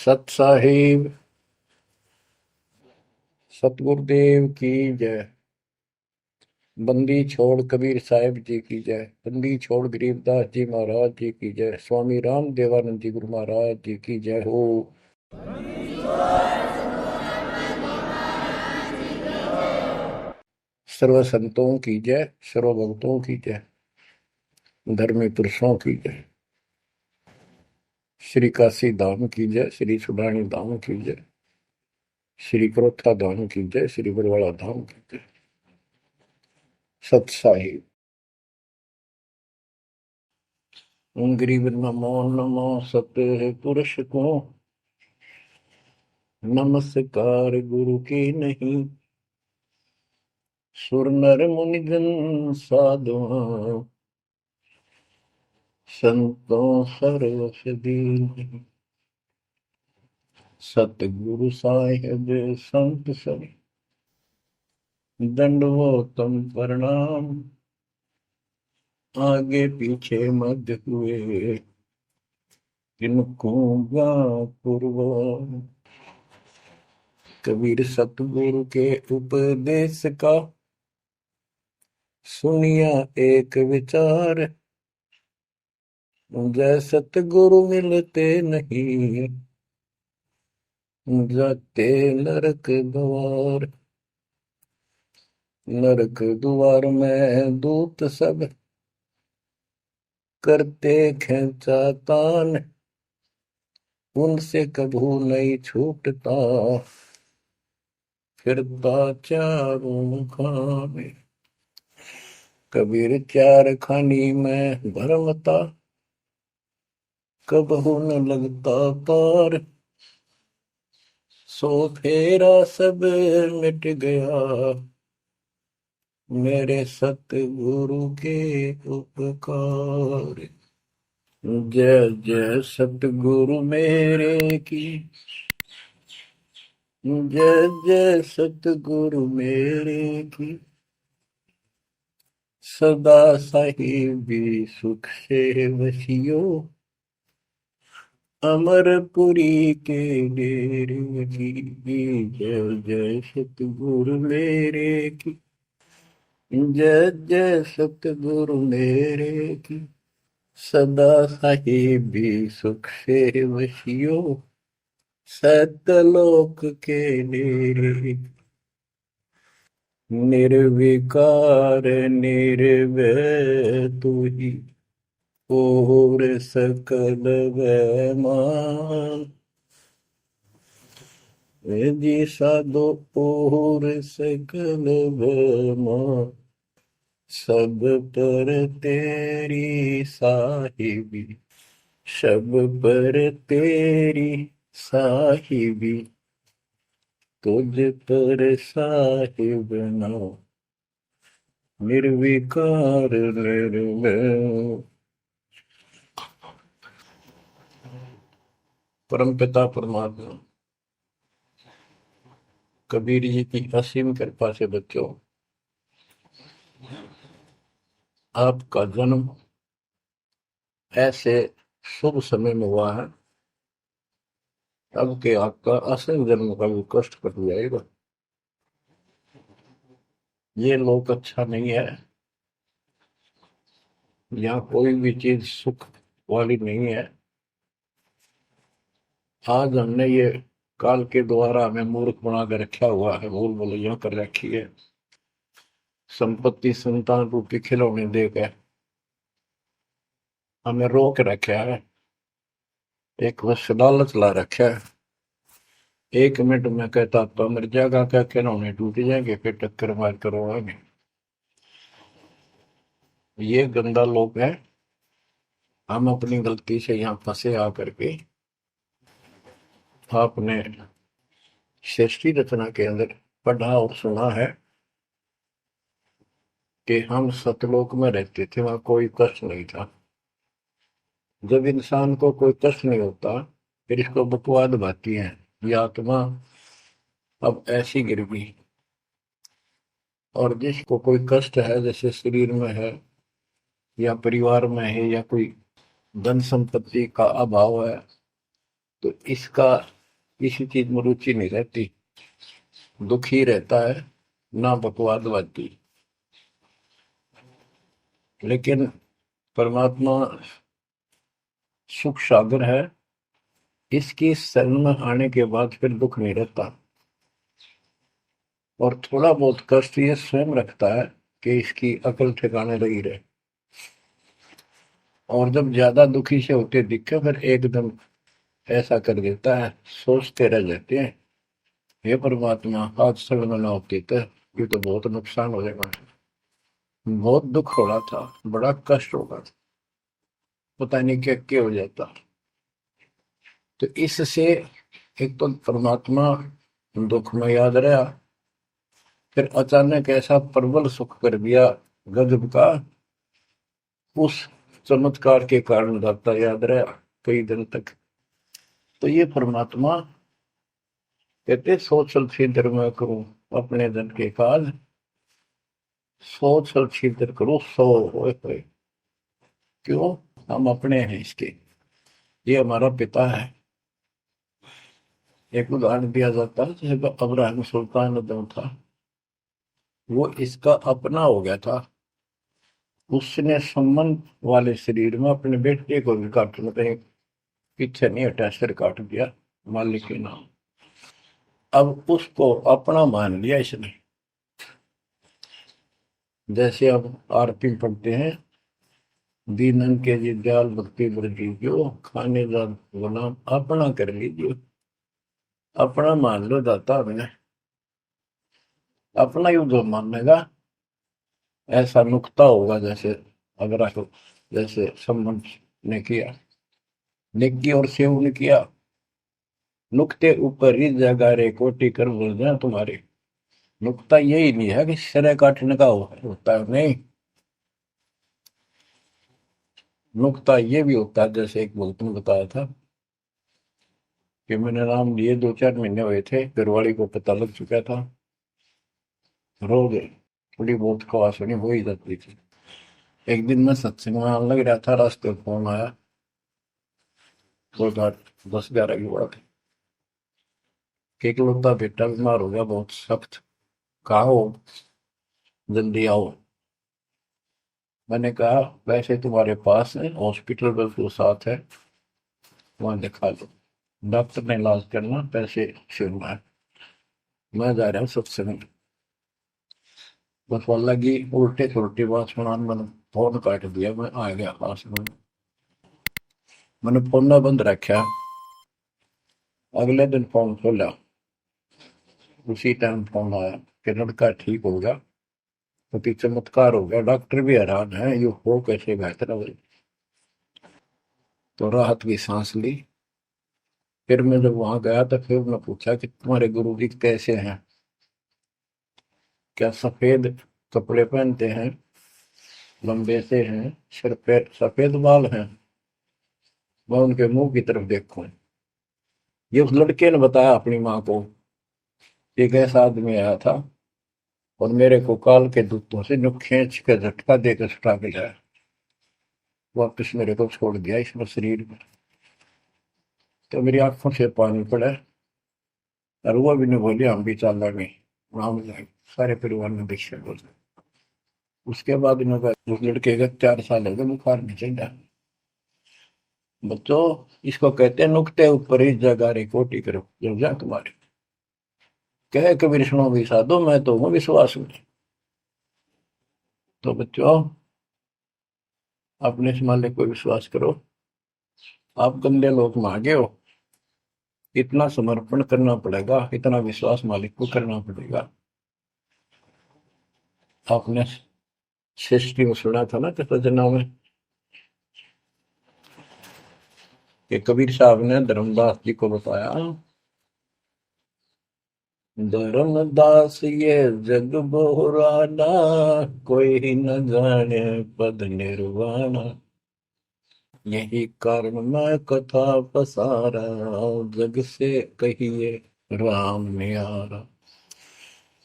सत साहिब सतगुरुदेव की जय। बंदी छोड़ कबीर साहिब जी की जय। बंदी छोड़ गरीबदास जी महाराज जी की जय। स्वामी राम देवानंद जी गुरु महाराज जी की जय हो। सर्व संतों की जय, सर्व भक्तों की जय, धर्मी पुरुषों की जय। श्री काशी धाम की जय, श्री सुडानी धाम की जय, श्री क्रोथा धाम की जय, श्री बरवाड़ा धाम की जय। सत साहिब गरीब नमो नमो सत पुरुष को, नमस्कार गुरु की नहीं। सुर नर मुनिजन साधुआ, संतों सर्वस दीन। सतगुरु साहिब संत सब, दंडवतम प्रणाम। आगे पीछे मध्य हुए, किनको पूर्व। कबीर सतगुरु के उपदेश का, सुनिया एक विचार। जय सतगुरु मिलते नहीं, जाते नरक द्वार। नरक द्वार में दूत सब, करते खेचा तान। उनसे कभू नहीं छूटता, फिरता चारों खाने। कबीर चार खानी में भरमता, कबहू न लगता पार। सो फेरा सब मिट गया, मेरे सतगुरु के उपकार। जय जय सतगुरु मेरे की, जय जय सतगुरु मेरे की। सदा साहिबी सुख से वसियो, अमरपुरी के डेरे की। जय जय सतगुरु मेरे की, जय जय सतगुरु मेरे की। सदा साहिबी सुख से वसियो, सतलोक के डेरे। निर्विकार निर्भय तू ही, और सकल वैमान। जी साधो और सकल वैमान। सब पर तेरी साहिबी, सब पर तेरी साहिबी। तुझ पर साहिब ना, निर्विकार निर्भय। परम पिता परमात्मा कबीर जी की असीम कृपा से बच्चों, आपका जन्म ऐसे शुभ समय में हुआ है, अब के आपका असल जन्म का भी कष्ट कट जाएगा। ये लोक अच्छा नहीं है, यहाँ कोई भी चीज सुख वाली नहीं है। आज हमने ये काल के द्वारा हमें मूर्ख बना कर रखा हुआ है, भूल भुलैया कर रखी है। संपत्ति संतान रूपी खिलौने देकर हमें रोक रखा है, एक बस लालच ला रखा है। 1 मिनट में कहता तो मर जाएगा, क्या खिलौने टूट जाएंगे, फिर टक्कर मार कर आएंगे। ये गंदा लोक है। हम अपनी गलती से यहाँ फंसे आकर के। आपने सृष्टि रचना के अंदर पढ़ा और सुना है कि हम सतलोक में रहते थे, वहां कोई कष्ट नहीं था। जब इंसान को कोई कष्ट नहीं होता, फिर इसको बकवाद भाती है, ये आत्मा अब ऐसी गिर गई। और जिसको कोई कष्ट है, जैसे शरीर में है या परिवार में है या कोई धन संपत्ति का अभाव है, तो इसका किसी चीज में रुचि नहीं रहती, दुखी रहता है, ना बकवादवादी। लेकिन परमात्मा सुख सागर है, इसकी शरण में आने के बाद फिर दुख नहीं रहता। और थोड़ा बहुत कष्ट ये स्वयं रखता है कि इसकी अकल ठिकाने लगी रहे। और जब ज्यादा दुखी से होते दिखे फिर एकदम ऐसा कर देता है, सोचते रह जाते हैं, हे परमात्मा आज शरण में ना होती तो ये तो बहुत नुकसान हो जाएगा, बहुत दुख हो रहा था, बड़ा कष्ट होगा, पता नहीं क्या क्या हो जाता। तो इससे एक तो परमात्मा दुख में याद रहा, फिर अचानक ऐसा प्रबल सुख कर दिया गजब का, उस चमत्कार के कारण दाता याद रहा कई दिन तक। तो ये परमात्मा कहते सोचल छिद्र में करूं अपने धन के काज, सोचल छिद्र करूं सो होए। क्यों? हम अपने हैं इसके, ये हमारा पिता है। एक उदाहरण दिया जाता है, जैसे अब्राहम सुल्तान अदम था, वो इसका अपना हो गया था। उसने संबंध वाले शरीर में अपने बेटे को भी काटने कहीं पीछे नहीं हटा, सिर काट दिया मालिक के नाम। अब उसको अपना मान लिया इसने। जैसे अब आरती पढ़ते हैं, दीनन के जी दयाल भक्ति वृद्धि जो खाने का गुलाम अपना कर लीजिए, अपना मान लो दाता मैंने, अपना ही जो मानेगा ऐसा नुकता होगा। जैसे अगर आपको जैसे संबंध ने किया, नेकी और सेव ने किया, नुक्ते ऊपर ही जगह रे कोटि कर बोल जाए तुम्हारे। नुकता यही नहीं है कि सिरे काटने का होता है, नहीं, नुकता ये भी होता है। जैसे एक भक्त ने बताया था कि मैंने नाम लिए 2-4 महीने हुए थे, घरवाली को पता लग चुका था, रो गए, थोड़ी बहुत खवास होनी हो ही जाती थी। एक दिन मैं सत्संग में आने लग रहा था, रास्ते में फोन आया, वो 10-11 की बात है, कि इकलौता बेटा बीमार हो गया बहुत सख्त, कहा हो, जल्दी आओ। मैंने कहा वैसे तुम्हारे पास है हॉस्पिटल बिल्कुल साथ है, वहां दिखा लो, डॉक्टर ने इलाज करना, पैसे शुरू है, मैं जा रहा हूँ सत्संग। बस वाला की उल्टे सुलटी बात सुनान, मैंने फोन काट दिया, मैं आ गया पास में, मैंने फोन ना बंद रखा। अगले दिन फोन खोला, उसी टाइम फोन आया कि लड़का ठीक हो गया, क्योंकि चमत्कार हो गया, डॉक्टर भी हैरान है ये हो कैसे बेहतर हो। तो राहत की सांस ली। फिर मैं जब वहां गया तो फिर मैं पूछा कि तुम्हारे गुरु जी कैसे हैं, क्या सफेद कपड़े पहनते हैं, लंबे से हैं, सिर पे सफेद बाल हैं। मैं उनके मुंह की तरफ देखूं, ये उस लड़के ने बताया अपनी माँ को, एक ऐसा आदमी आया था और मेरे को काल के दूतों से जो खींच के झटका देकर छुटा के लाया, वापिस मेरे को छोड़ दिया इसमें शरीर में। तो मेरी आंखों से पानी पड़ा, और वो भी नहीं बोली हम भी चल रहे, वहां जाए सारे परिवार ने दीक्षा बोल। उसके बाद इन्होंने उस लड़के का 4 साल हो गए बुखार नहीं चढ़ा। बच्चों, इसको कहते हैं नुकते ऊपर ही जगह रे कोटि करो जब जा तुम्हारे, कहे कबीर सुनो भी साधो मैं तो हूँ विश्वास में। तो बच्चों, अपने इस मालिक को विश्वास करो। आप गंदे लोग मांगे हो, इतना समर्पण करना पड़ेगा, इतना विश्वास मालिक को करना पड़ेगा। आपने सृष्टि में सुना था ना कृष्ण में, कि कबीर साहब ने धर्मदास जी को बताया, धर्मदास ये जग बहुराना, कोई न जाने पद निर्वाणा, यही कारण मैं कथा पसारा, जग से कहिए राम नियारा।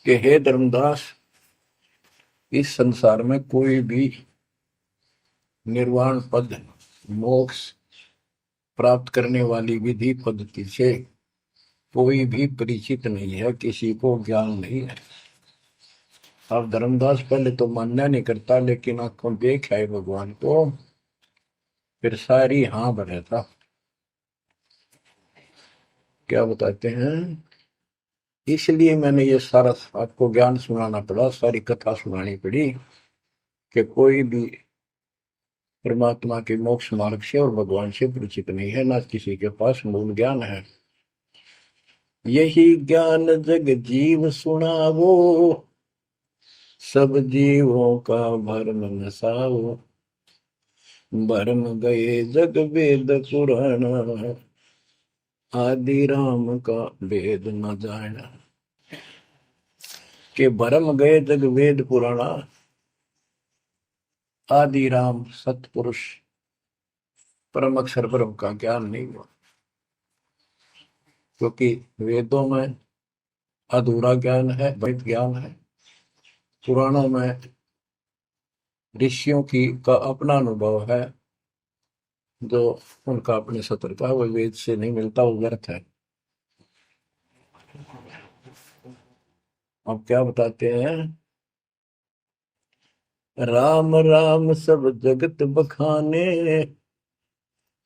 कि हे धर्मदास, इस संसार में कोई भी निर्वाण पद, मोक्ष प्राप्त करने वाली विधि पद्धति से कोई भी परिचित नहीं है, किसी को ज्ञान नहीं है। अब धर्मदास पहले तो मानना नहीं करता, लेकिन आंखों देख आए भगवान को, फिर सारी हाँ भरे था। क्या बताते हैं, इसलिए मैंने ये सारा आपको ज्ञान सुनाना पड़ा, सारी कथा सुनानी पड़ी, कि कोई भी परमात्मा के मोक्ष मार्ग से और भगवान से परिचित नहीं है, ना किसी के पास मूल ज्ञान है। यही ज्ञान जग जीव सुनावो, सब जीवों का भरम नसाओ। भरम गए जग वेद पुराण, आदि राम का वेद न जाना। के भरम गए जग वेद पुराणा, आदि राम सतपुरुष परम अक्षर ब्रह्म का ज्ञान नहीं हुआ। क्योंकि वेदों में अधूरा ज्ञान है, वैध ज्ञान है। पुराणों में ऋषियों की का अपना अनुभव है, जो उनका अपने सत्र का, वो वेद से नहीं मिलता, वो व्यर्थ है। अब क्या बताते हैं, राम राम सब जगत बखाने,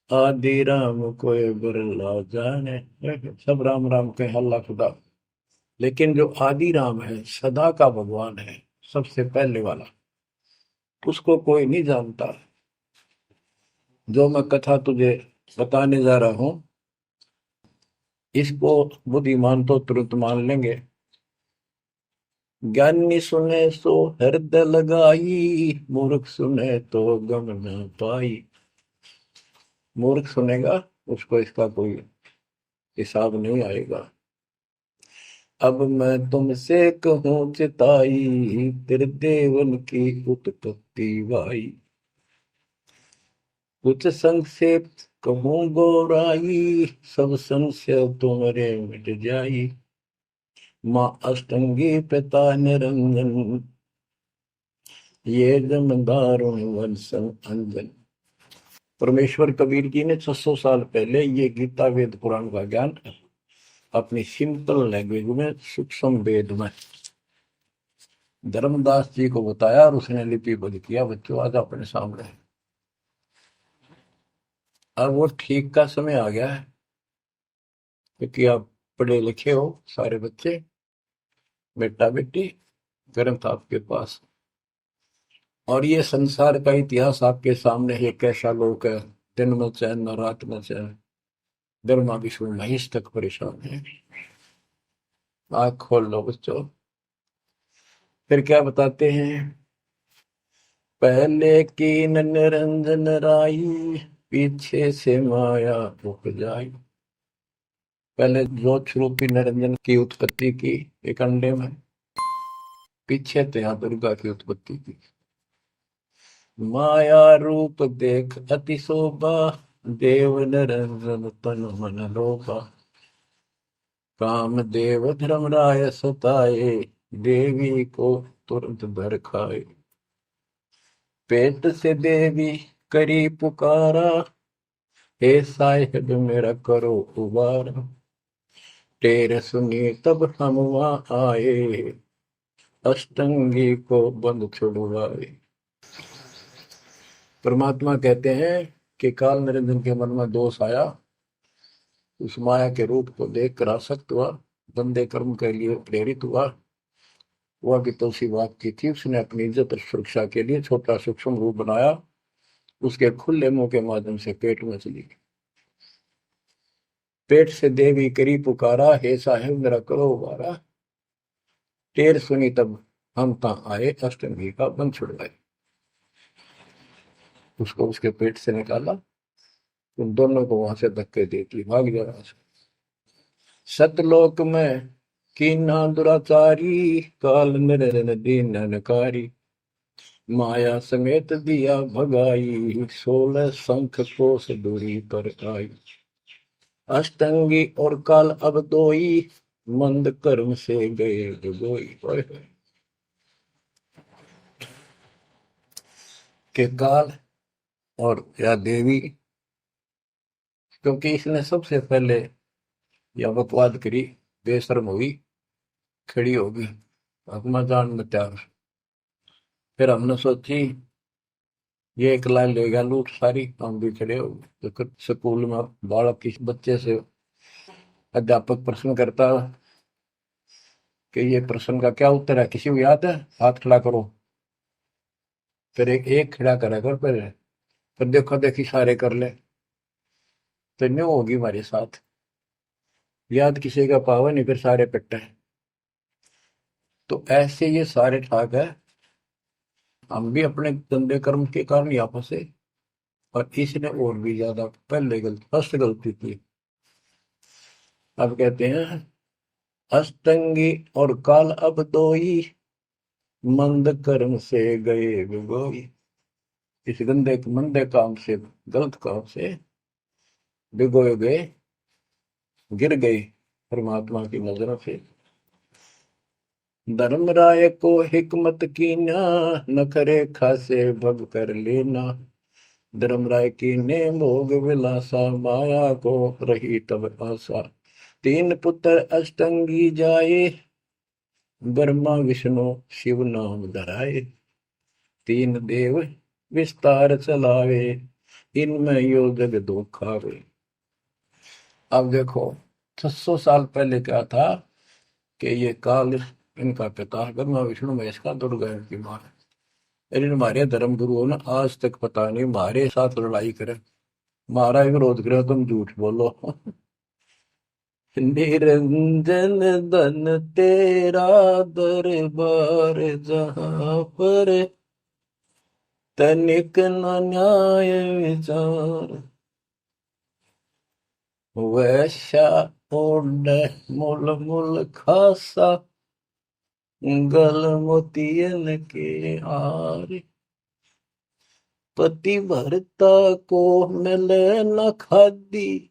आदि राम कोई बिरला जाने। सब राम राम के अल्लाह खुदा, लेकिन जो आदि राम है, सदा का भगवान है, सबसे पहले वाला, उसको कोई नहीं जानता। जो मैं कथा तुझे बताने जा रहा हूं, इसको बुद्धिमान तो तुरंत मान लेंगे। ज्ञानी सुने सो हृदय लगाई, मूर्ख सुने तो गम न पाई। मूर्ख सुनेगा, उसको इसका कोई हिसाब नहीं आएगा। अब मैं तुमसे कहूँ चिताई, तेरे देवन की उत्पत्ति वाई। कुछ संक्षेप कहूँ गौराई, सब संशय तुम्हारे मिट जाई। माँ अष्टंगी पिता निरंजन, ये जमदारुण वंशन अंजन। परमेश्वर कबीर जी ने 600 साल पहले ये गीता वेद पुराण का ज्ञान अपनी सिंपल लैंग्वेज में, सूक्ष्म वेद में धर्मदास जी को बताया, और उसने लिपिबद्ध किया। बच्चों आज अपने सामने है। अब वो ठीक का समय आ गया है, क्योंकि आप पढ़े लिखे हो सारे बच्चे, बेटा बेटी, ग्रंथ आपके पास, और ये संसार का इतिहास आपके सामने है। कैसा लोग है, दिन में चैन न रात में चैन, ब्रह्मा विष्णु महेश तक परेशान है। आँख खोल लो बच्चों। फिर क्या बताते हैं, पहले की निरंजन राई, पीछे से माया उपजाई। पहले ज्योत रूपी निरंजन की उत्पत्ति की एक अंडे में, पीछे थे यहाँ दुर्गा की उत्पत्ति की। माया रूप देख अति शोभा, देव निरंजन तन मन लोभा। काम देव धर्मराय सताए, देवी को तुरंत भर खाए। पेट से देवी करी पुकारा, हे साहिब मेरा करो उबारा। टेर सुनी तब हम वहां आए, अष्टंगी को बंद छुड़वाए। परमात्मा कहते हैं कि काल निरंजन के मन में दोष आया, उस माया के रूप को देखकर आसक्त हुआ, बंदे कर्म के लिए प्रेरित हुआ। वह भी तो उसी बात की थी, उसने अपनी इज्जत और सुरक्षा के लिए छोटा सूक्ष्म रूप बनाया, उसके खुले मुंह के माध्यम से पेट में चली गई। पेट से देवी करी पुकारा, हे साहेब मेरा करो उबारा। टेर सुनी तब हम ता आए, अष्टमी का बंध छुड़वाए। उसको उसके पेट से निकाला, उन दोनों को वहां से धक्के देती भाग जा रहा। सतलोक में कीना दुराचारी, काल निरन दीन नकारी। माया समेत दिया भगाई, 16 शंख कोस दूरी पर आई। अष्टंगी और काल अब दोई, मंद कर्म से गए डुबोई। के काल और या देवी, क्योंकि इसने सबसे पहले या बकवाद करी, बेशर्म हुई, खड़ी होगी, हकमा जान में त्यार। फिर हमने सोची ये एक लाइन लेगा लूट सारी, हम भी खड़े हो गए। तो फिर स्कूल में बालक किसी बच्चे से अध्यापक प्रश्न करता कि ये प्रश्न का क्या उत्तर है, किसी को याद है, हाथ खड़ा करो। फिर एक खड़ा करा कर, फिर देखो देखी सारे कर ले, तो न्यू होगी हमारे साथ। याद किसी का पावा नहीं, फिर सारे पिट्टा है। तो ऐसे ये सारे ठाक है, हम भी अपने गंदे कर्म के कारण यहाँ फंसे, और इसने और भी ज्यादा पहले गलती, फर्स्ट गलती की। अब कहते हैं अष्टंगी और काल अब दो ही, मंद कर्म से गए बिगोई। इस गंदे मंदे काम से, गलत काम से भिगोए गए, गिर गए परमात्मा की नजरों से। धर्मराय को हिकमत की ना, न करे खासे भग कर लेना। धर्मराय की ने भोग विलासा, माया को रही तब आशा। तीन पुत्र अष्टंगी जाए, ब्रह्मा विष्णु शिव नाम धराए। तीन देव विस्तार चलावे, इनमें यो जग दो खावे। अब देखो 600 साल पहले क्या था कि ये काल इनका पिता ब्रह्मा विष्णु महेश का दुर्गा इनकी मां है। लेकिन हमारे धर्म गुरुओं ने आज तक पता नहीं हमारे साथ लड़ाई करे, हमारा विरोध करे, तुम झूठ बोलो। निरंजन धन तेरा दरबार, जहां पर तनिक न न्याय विचार। वैश्या ओढ़ मूल मूल खासा, गल मोतियन के हार। पति भरता को मिले न खादी,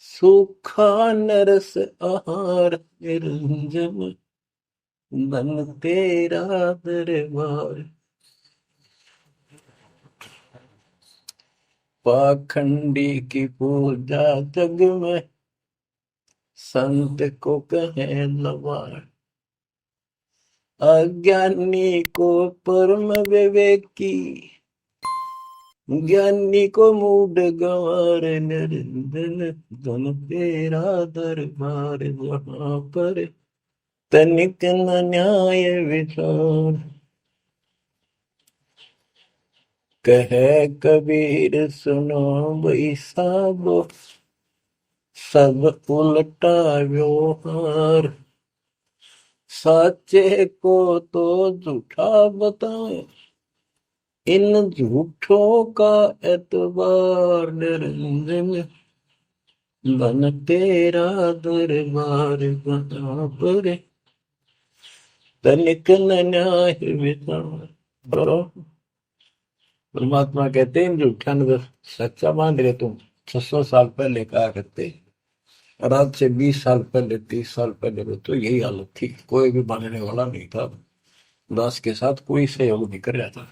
सूखा नरस आहार। निरंजन धन तेरा दरबार। पाखंडी की पूजा जग में, संत को कहे लवार। अज्ञानी को परम विवेकी, ज्ञानी को मूड गंवार। निरंजन धन तेरा दरबार, जहां पर तनिक न न्याय विचार। कहे कबीर सुनो भाई साबो, सब उल्टा व्यवहार। साचे को तो झूठा बताए, इन झूठों का एतबार। निरंजन धन तेरा दरबार, जहां पर तनिक न न्याय विचार। परमात्मा कहते हैं झूठा न सच्चा मान रहे तुम। 600 साल पहले कहा करते, और आज से 20 साल पहले 30 साल पहले तो यही हालत थी, कोई भी मानने वाला नहीं था, दास के साथ कोई सहयोग नहीं कर रहा था।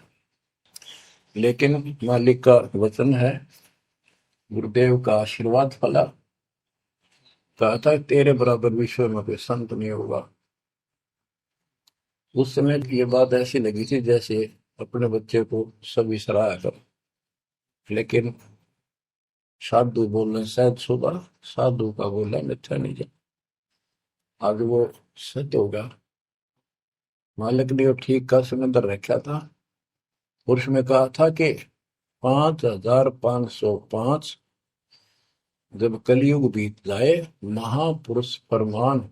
लेकिन मालिक का वचन है, गुरुदेव का आशीर्वाद फला, कहा था तेरे बराबर विश्व में कोई संत नहीं होगा। उस समय ये बात ऐसी लगी थी जैसे अपने बच्चे को सभी सराहा कर। लेकिन साधु बोलने शायद सुबह, साधु का बोलना मिथ्या नहीं जा, आगे वो सत्य होगा। मालिक ने ठीक का समंदर रखा था, और उसमें कहा था कि 5505 जब कलयुग बीत जाए, महापुरुष फरमान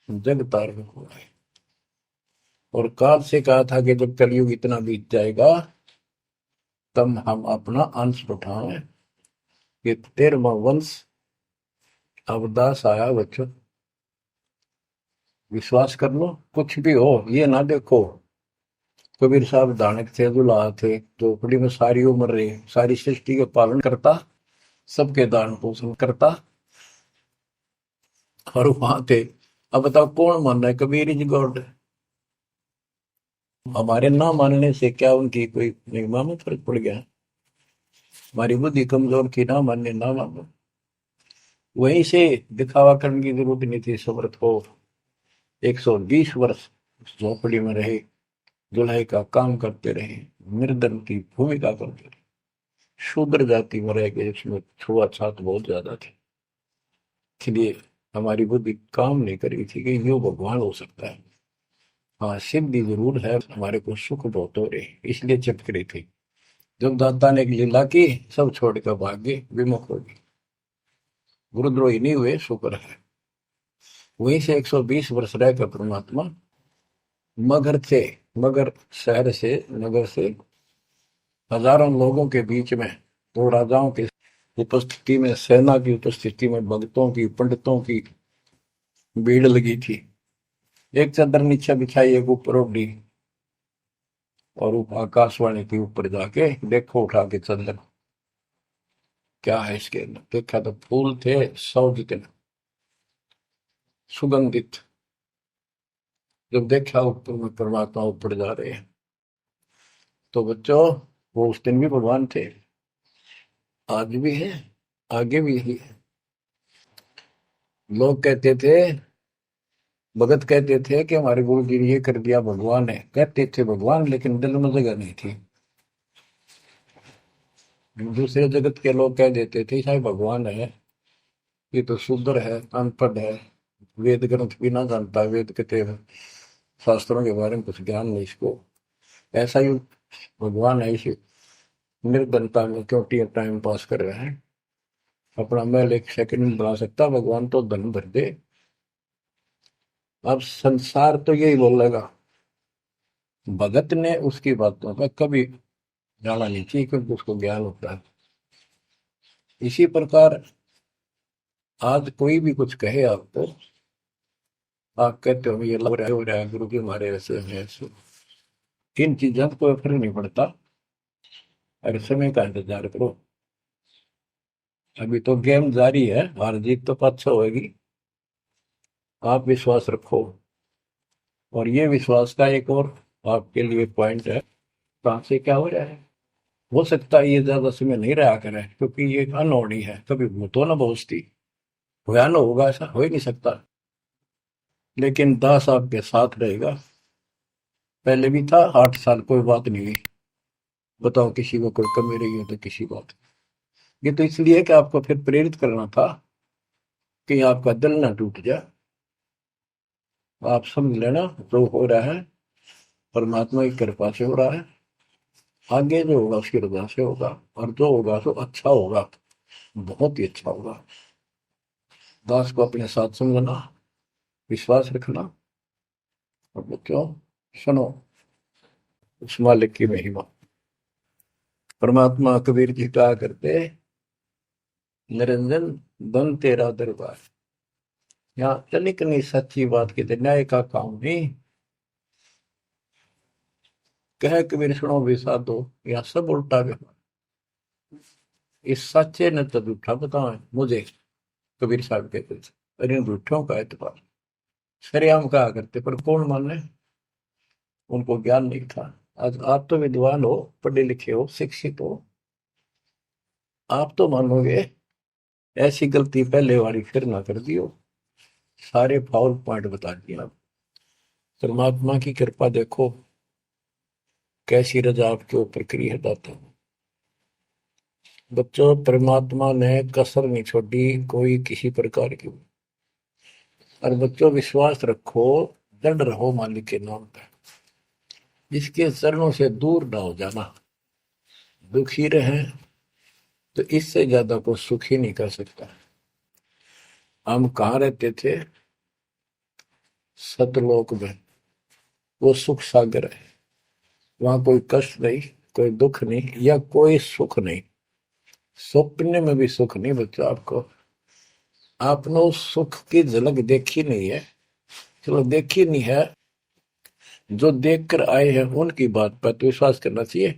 जग तारण हो जाए। और काल से कहा था कि जब कलयुग इतना बीत जाएगा, तब हम अपना अंश उठाएं। ये 13वां वंश अवदास आया बच्चों, विश्वास कर लो। कुछ भी हो ये ना देखो, कबीर साहब दानक थे, दुल्हा थे, झोपड़ी में सारी उम्र रहे, सारी सृष्टि का पालन करता, सबके दान पोषण करता, और वहां थे। अब बताओ कौन मान रहा है कबीर इज गॉड? हमारे ना मानने से क्या उनकी कोई महिमा में फर्क पड़ गया? हमारी बुद्धि कमजोर की, ना मानने ना मानो। वहीं से दिखावा करने की जरूरत नहीं थी। समर्थ को 120 वर्ष उस झोपड़ी में रहे, जुलाई का काम करते रहे, निर्धन की भूमिका करते रहे, शूद्र जाति में रह गए, इसमें छुआछात बहुत ज्यादा थी। इसलिए हमारी बुद्धि काम नहीं करी थी कि यो भगवान हो सकता है। हाँ, सिद्धि जरूर है, हमारे को सुख बहुत हो रहे, इसलिए चिपक रही थी। जब दाता ने एक लीला की, सब छोड़ कर भाग गए, विमुख हो गए, गुरुद्रोही नहीं हुए, शुक्र है। वहीं से 120 वर्ष रहकर परमात्मा मगर से, मगर शहर से, नगर से हजारों लोगों के बीच में, दो राजाओं की उपस्थिति में, सेना की उपस्थिति में, भक्तों की, पंडितों की भीड़ लगी थी। एक चादर नीचे बिछाई, एक ऊपर ओढ़ी, और आकाशवाणी के ऊपर जाके देखो उठा के चादर, क्या है इसके अंदर। देखा तो फूल थे 100 जितने, सुगंधित। जब देखा ऊपर में परमात्मा ऊपर जा रहे हैं, तो बच्चों वो उस दिन भी भगवान थे, आज भी है, आगे भी है। लोग कहते थे, भगत कहते थे कि हमारे गुरु जी ने ये कर दिया, भगवान है। कहते थे भगवान, लेकिन दिल में जगह नहीं थी। दूसरे जगत के लोग कह देते थे शायद भगवान है, ये तो शूद्र है, अनपढ़ है, वेद ग्रंथ भी ना जानता, वेद के शास्त्रों के बारे में कुछ ज्ञान नहीं इसको, ऐसा ही भगवान है, इसी निर्धनता में क्यों टाइम पास कर रहे हैं, अपना महल एक सेकंड में बना सकता, भगवान तो धन भर दे। अब संसार तो यही बोलेगा, भगत ने उसकी बातों का कभी जाना नहीं चाहिए, क्योंकि उसको ज्ञान होता है। इसी प्रकार आज कोई भी कुछ कहे आपको, आप कहते हो ये हो रहा है, गुरु जी हमारे ऐसे हैं ऐसे, इन चीजों को कोई फर्क नहीं पड़ता। अरे समय का इंतजार करो, अभी तो गेम जारी है, हार जीत तो पाछो होगी। आप विश्वास रखो। और ये विश्वास का एक और आपके लिए पॉइंट है, कहाँ से क्या हो रहा है। हो सकता है ये ज्यादा समय नहीं रहा करे, क्योंकि ये अनहोनी है, कभी भूतो ना भविष्य, होया ना होगा, ऐसा हो ही नहीं सकता। लेकिन दास आपके साथ रहेगा, पहले भी था, 8 साल कोई बात नहीं हुई। बताओ किसी को कोई कमी रही हो तो किसी बात। ये तो इसलिए कि आपको फिर प्रेरित करना था कि आपका दिल ना टूट जाए। आप समझ लेना, जो हो रहा है परमात्मा की कृपा से हो रहा है, आगे जो होगा उसकी रजा से होगा, और जो होगा तो अच्छा होगा, बहुत ही अच्छा होगा। दास को अपने साथ समझना, विश्वास रखना। और बच्चों सुनो उस मालिक की महिमा। परमात्मा कबीर जी कहा करते, निरंजन धन तेरा दरबार। यहाँ तनिक नहीं सच्ची बात की न्याय का काम नहीं। कह कबीर सुनो भी साधो, यहाँ सब उल्टा व्यवहार। इस सच्चे ने तो झूठा बताओ मुझे, कबीर साहब कहते थे, अरे इन झूठों का एतबार। सरेआम कहा करते, पर कौन माने, उनको ज्ञान नहीं था। आज आप तो विद्वान हो, पढ़े लिखे हो, शिक्षित हो, आप तो मानोगे ऐसी गलती पहले वाली फिर ना कर दियो। सारे फाउल पॉइंट बता दिए आप। परमात्मा की कृपा देखो कैसी रजा आपके ऊपर करी है दाता। बच्चों परमात्मा ने कसर नहीं छोड़ी कोई किसी प्रकार की। और बच्चों विश्वास रखो, दृढ़ रहो मालिक के नाम पर, इसके चरणों से दूर ना हो जाना। दुखी रहे तो इससे ज्यादा को सुखी नहीं कर सकता। हम कहाँ रहते थे, सतलोक में, वो सुख सागर है, वहां कोई कष्ट नहीं, कोई दुख नहीं, या कोई सुख नहीं। स्वप्न में भी सुख नहीं बच्चों आपको। आपने उस सुख की झलक देखी नहीं है, चलो देखी नहीं है, जो देख कर आए हैं उनकी बात पर तो विश्वास करना चाहिए।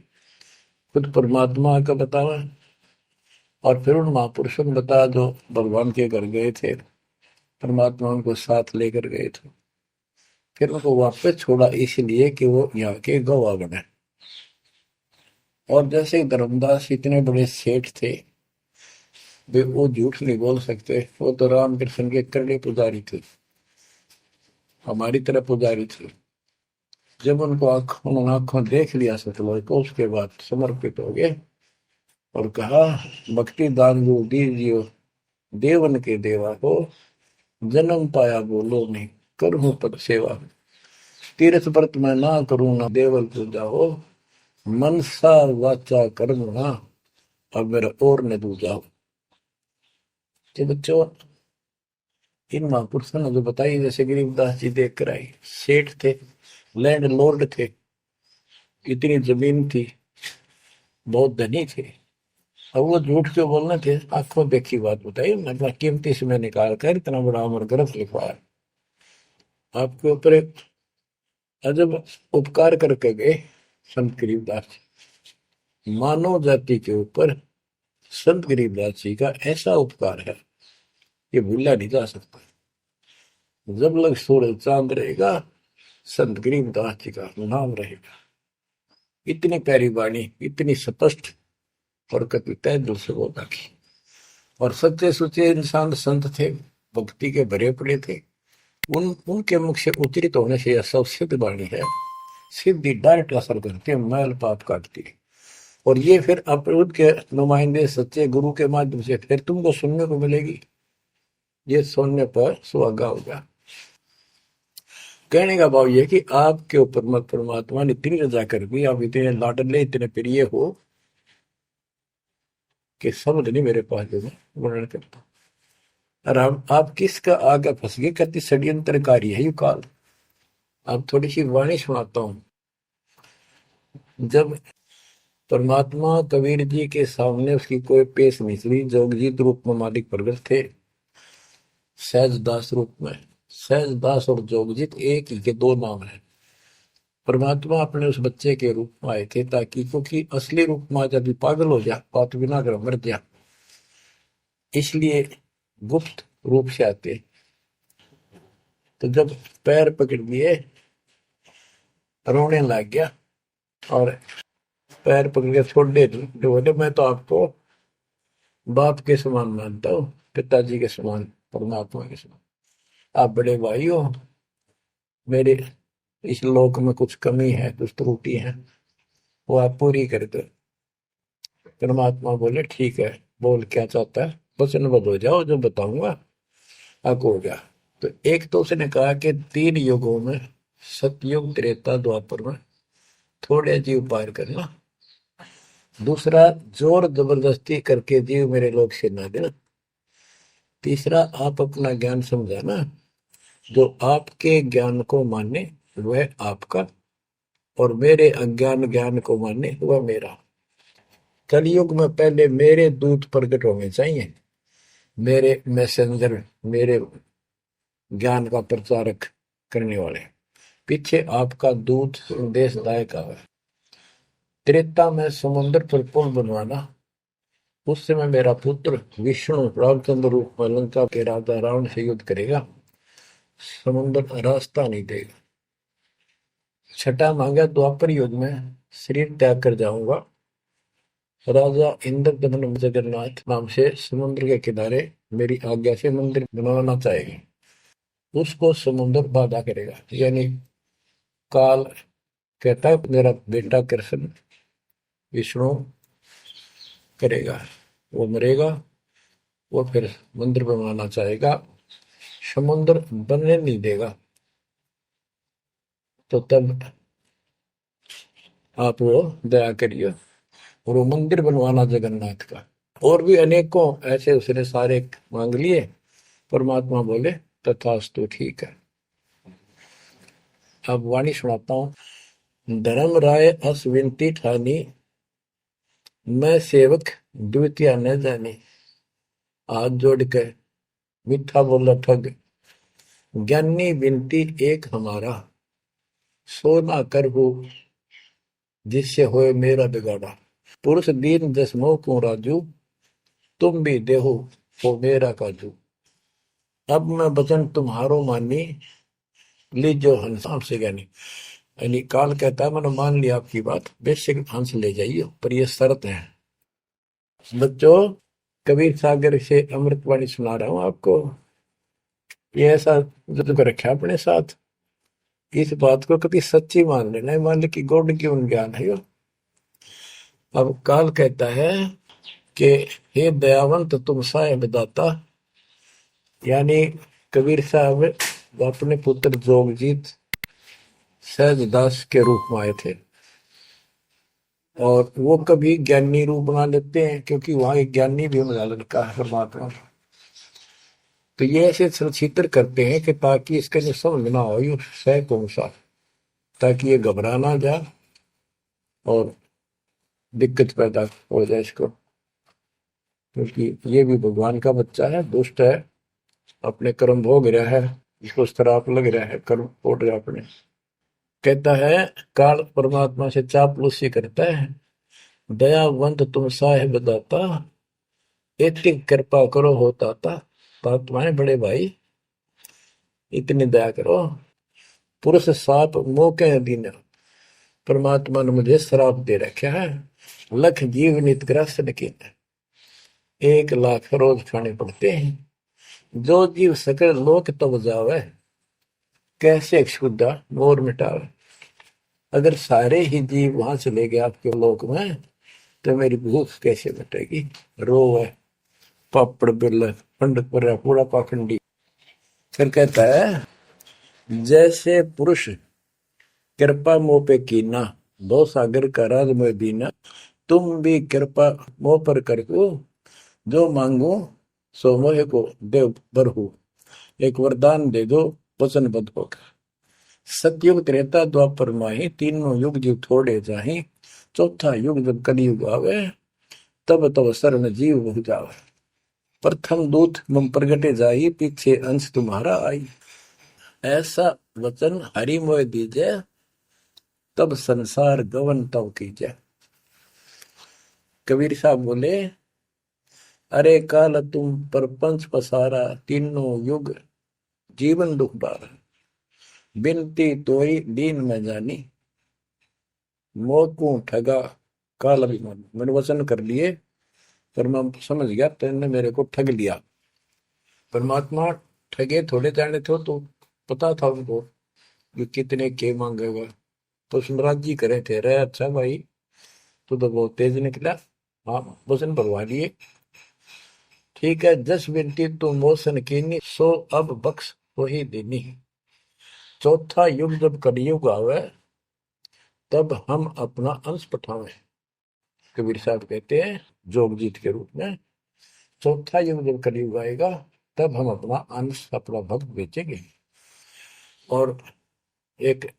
खुद परमात्मा का बतावा, और फिर उन महापुरुषों ने बताया जो भगवान के घर गए थे, परमात्मा उनको साथ लेकर गए थे, फिर उनको वापस छोड़ा इसलिए कि वो यहाँ के गवाह बने। और जैसे धर्मदास इतने बड़े सेठ थे, वे वो झूठ नहीं बोल सकते, वो तो रामकृष्ण के करड़े पुजारी थे, हमारी तरह पुजारी थे। जब उनको उन्होंने आंखों देख लिया सतलोक को, उसके बाद समर्पित हो गए और कहा, भक्ति दान जो दीजियो देवन के देवा को, जन्म पाया बोलो नहीं करूं पद सेवा, तीर्थ व्रत मैं ना करूं ना देवल पूजा हो, मनसा वाचा कर्म ना अब मेरा और न दूजा हो। तो बच्चों, इन महापुरुषों ने जो बताई, जैसे गरीबदास जी देख कर आई, सेठ थे, लैंड लॉर्ड थे, इतनी जमीन थी, बहुत धनी थे। अब वो झूठ क्यों बोलने थे? आंखों देखी बात बताई, मतलब कीमती से मैं निकाल कर इतना बड़ा अमर ग्रंथ लिखवाया, आपके ऊपर एक अजब उपकार करके गए संत गरीबदास जी। मानव जाति के ऊपर संत गरीबदास जी का ऐसा उपकार है, ये भूला नहीं जा सकता। जब लग सूरज चांद रहेगा, संत गरीबदास जी का नाम रहेगा। इतनी प्यारी वाणी, इतनी स्पष्ट और कति तय दिल से बोला की। और सच्चे सुचे इंसान संत थे, भक्ति के भरे पड़े थे। उनके मुख से उच्चरित होने से यह सब सिद्ध वाणी है, सिद्धि डायरेक्ट असर करती है, मैल पाप काटती है। और ये फिर अप्रभुत के नुमाइंदे सच्चे गुरु के माध्यम से फिर तुमको सुनने को मिलेगी। ये सुनने पर सुहागा होगा। कहने का भाव ये कि आपके ऊपर मत परमात्मा ने इतनी रजा कर दी, आप इतने लाडले इतने प्रिय हो कि समझ नहीं मेरे पास जो मैं वर्णन करता। और आप किसका आगे फंस गए, कति षड्यंत्रकारी है यू काल। आप थोड़ी सी वाणी सुनाता हूं। जब परमात्मा कबीर जी के सामने उसकी कोई पेश नहीं चली, जोगजीत रूप में मालिक प्रगट थे, सहजदास रूप में। सहजदास और जोगजीत एक ही के दो नाम है। परमात्मा अपने उस बच्चे के रूप में आए थे, ताकि क्योंकि असली रूप में जब पागल हो जा, बात बिना कर मर जा, इसलिए गुप्त रूप से आते। तो जब पैर पकड़ लिए, रोने लग गया और पैर पकड़ के छोड़ दे, बोले मैं तो आपको बाप के समान मानता हूँ, पिताजी के समान, परमात्मा के समान। आप बड़े भाई हो, मेरे इस लोक में कुछ कमी है, कुछ त्रुटि है, वो आप पूरी कर दो। परमात्मा बोले ठीक है, बोल क्या चाहता है, वचनबद्ध हो जाओ, जो बताऊंगा आपको हो गया। तो एक तो उसने कहा कि 3 युगों में, सतयुग त्रेता द्वापर में थोड़े जीव पार करना। दूसरा, जोर जबरदस्ती करके जीव मेरे लोक से ना देना। तीसरा, आप अपना ज्ञान समझाना, जो आपके ज्ञान को माने वह आपका, और मेरे अज्ञान ज्ञान को माने वह मेरा। कलयुग में पहले मेरे दूत प्रकट होने चाहिए, मेरे मैसेंजर, मेरे ज्ञान का प्रचारक करने वाले। पीछे आपका दूत संदेशदायक आवे। त्रेता में समुद्र पर पुल बनवाना। उस समय मेरा पुत्र विष्णु रामचंद्र रूप में लंका के राजा रावण से युद्ध करेगा, समुद्र रास्ता नहीं देगा। छठा मांगा, द्वापर युग में शरीर त्याग कर जाऊंगा, राजा इंद्रदमन जगन्नाथ नाम से समुद्र के किनारे मेरी आज्ञा से मंदिर बनवाना चाहेगा। उसको समुद्र बाधा करेगा, यानी काल कहता है मेरा बेटा कृष्ण विष्णु करेगा, वो मरेगा, वो फिर मंदिर बनवाना चाहेगा, समुद्र बनने नहीं देगा। तो तब आप वो दया करिए और वो मंदिर बनवाना जगन्नाथ का। और भी अनेकों ऐसे उसने सारे मांग लिए। परमात्मा बोले तथास्तु, ठीक है। अब वाणी सुनाता हूं। धर्म राय अस विनती ठानी, मैं सेवक द्वितीय न जानी, हाथ जोड़ के मीठा बोला ठग, ज्ञानी विनती एक हमारा, सो ना कर हो जिससे होए मेरा बिगाड़ा। पुरुष दीन दस मोह को राजू, तुम भी देहो हो मेरा काजू। अब मैं वचन तुम्हारो मानी, लीजो हंस से ज्ञानी। यानी काल कहता है मैंने मान लिया आपकी बात, बेशक हंस ले जाइए, पर यह शर्त है। बच्चों, कबीर सागर से अमृतवाणी सुना रहा हूं आपको। ये ऐसा जुद कर रखा अपने साथ, इस बात को कभी सच्ची मान लेना, मान ले कि गॉड की उन ज्ञान है यो। अब काल कहता है कि हे दयावंत तुम साहेब दाता, यानी कबीर साहब अपने पुत्र जोगजीत सहजदास के रूप में आए थे, और वो कभी ज्ञानी रूप बना लेते हैं क्योंकि वहां एक ज्ञानी भी बना लड़का है परमात्मा। तो ये ऐसे चित्र करते हैं कि ताकि इसका जो समझ ना हो ये सह कौन सा, ताकि ये घबरा ना जाए और दिक्कत पैदा हो जाए इसको, क्योंकि ये भी भगवान का बच्चा है, दुष्ट है, अपने कर्म भोग रहा है, इसको श्राप लग रहा है, कर्म फोड़ रहा अपने। कहता है काल परमात्मा से चापलूसी करता है, दयावंत तुम साहेब दाता, इतनी कृपा करो हो ताता। तात माने बड़े भाई, इतनी दया करो। पुरुष साप मोह दीन, परमात्मा ने मुझे श्राप दे रखा है, लख जीव नित ग्रस्त की 1 लाख रोज खाने पड़ते हैं। जो जीव सकल लोक तब जावे, कैसे क्षुदा मोर मिटावे। अगर सारे ही जीव वहां चले गए आपके लोक में, तो मेरी भूख कैसे मिटेगी। रो है पापड़ बिल पंडित पर पूरा पाखंडी। फिर कहता है जैसे पुरुष कृपा मोह पे कीना, दो सागर का राज में दीना, तुम भी कृपा मोह पर करको, जो मांगो सो मोह को देव बरहु। एक वरदान दे दो वचनबद्ध होकर। सतयुग त्रेता द्वापर माही, तीनों युग जीव थोड़े जाही, चौथा युग जब कलयुग आवे, तब तब शरण जीव बहु जावे। प्रथम दूत मम प्रगटे जाई, पीछे अंश तुम्हारा आई। ऐसा वचन हरि मोह दीजे, तब संसार गवन तब कीजे। कबीर साहब बोले अरे काल तुम परपंच पसारा, तीनों युग जीवन दुख बारा। बिनती तोई दीन में जानी, मोह ठगा काल अभिमानी। मैंने वचन कर लिए पर मैं समझ गया तेने मेरे को ठग लिया। परमात्मा ठगे थोड़े जाने थे, तो पता था उनको कि कितने के मांगेगा, तो सुनराज करे थे। रे अच्छा भाई तू तो बहुत तेज निकला, हाँ वचन भरवा लिए, ठीक है। जस बिनती तू मोसन कीनी, सो अब बख्श वही देनी। चौथा युग जब कलयुग आवे, तब हम अपना अंश पठावे। कबीर साहब कहते हैं जोगजीत के रूप में, चौथा युग जब कलयुग आएगा, तब हम अपना अंश अपना भक्त बेचेंगे और एक